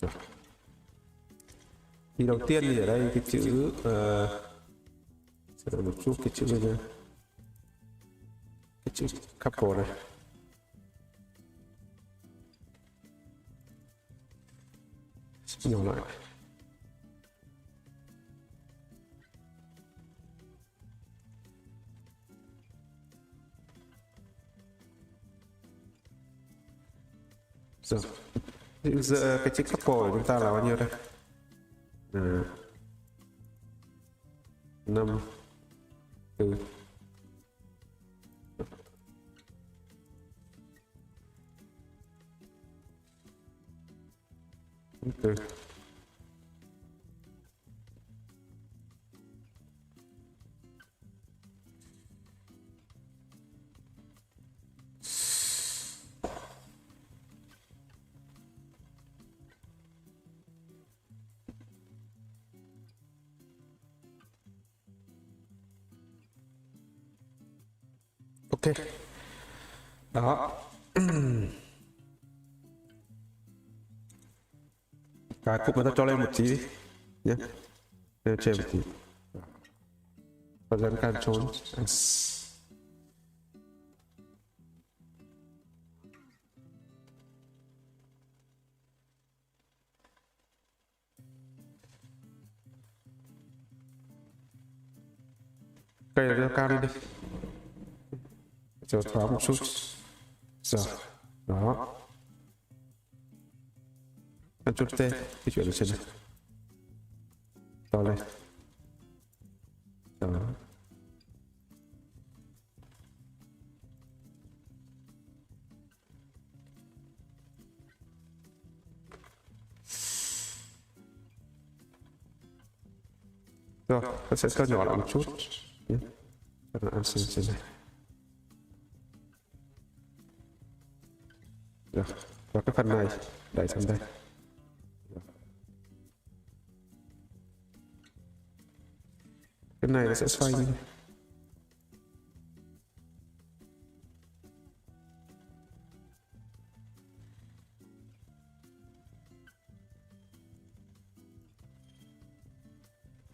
Rồi. Thì đầu tiên thì ở đây cái chữ sửa một chút cái chữ này nha, cái chữ couple này. Nhỏ lại. Rồi. Cái chữ couple của chúng ta là bao nhiêu đây? 5 4 4. Ok. Đó. Cái cụm người ta cho lên một tí nhé. Lên trên một tí. Và dẫn can trốn. Cây là cao lên đi. Cho thoáng một chút. Rồi. Đó. Ăn chút tê. Di chuyển ở trên này. To lên. Đó. Rồi, nó sẽ cân nhỏ lại một chút nhé. Nó ăn trên này. Rồi, và cái phần này đẩy sang đây. Cái này nó sẽ xoay như này.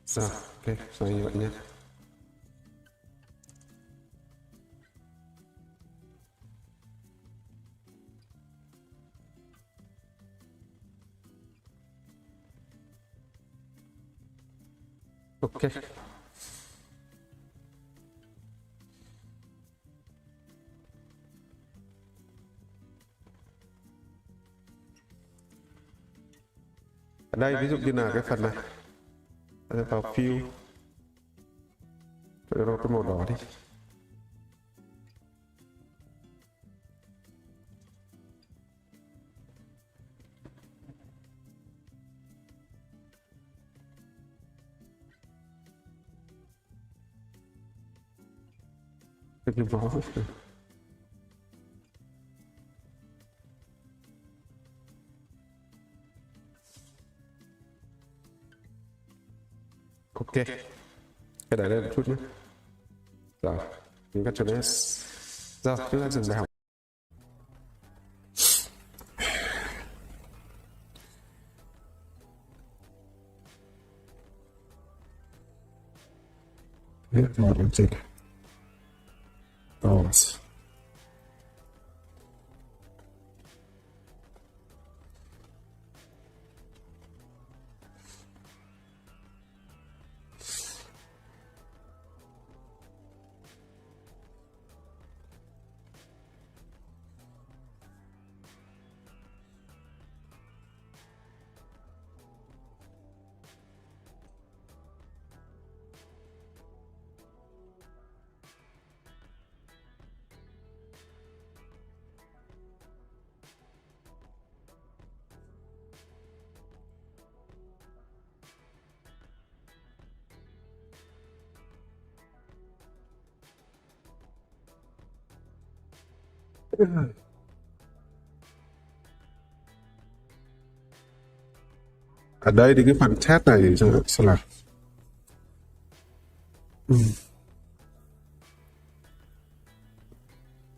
Rồi, ok, xoay như vậy nhé. Ok. Ở đây ví dụ như là cái phần này, vào fill, cho nó cái màu đỏ đi. Cái máu. Ok. Cái đẩy lên một chút nhé. Rồi, chúng ta cho S. Rồi, chúng ta dừng bài học. Hết vào lên trên. Pause. Ở đây thì cái phần chat này sẽ là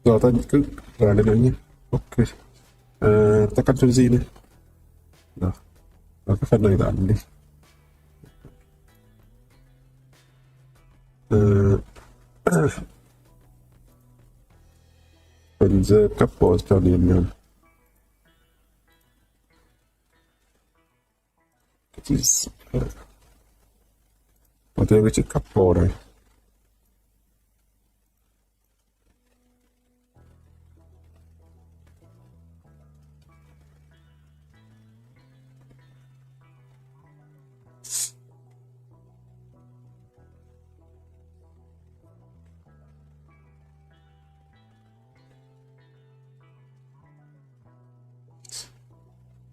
rồi ta cứ rồi lên đấy nhé. Ok. Ta cắt cho gì này. Rồi. Ở cái phần này bạn đi. Phần the couple cho điểm nha. Và thêm cái chữ couple này.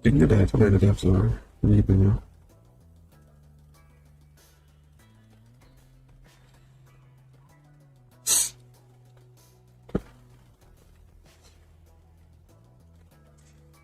Chính cái đề trong này là đẹp rồi. Nhìn vào nhau.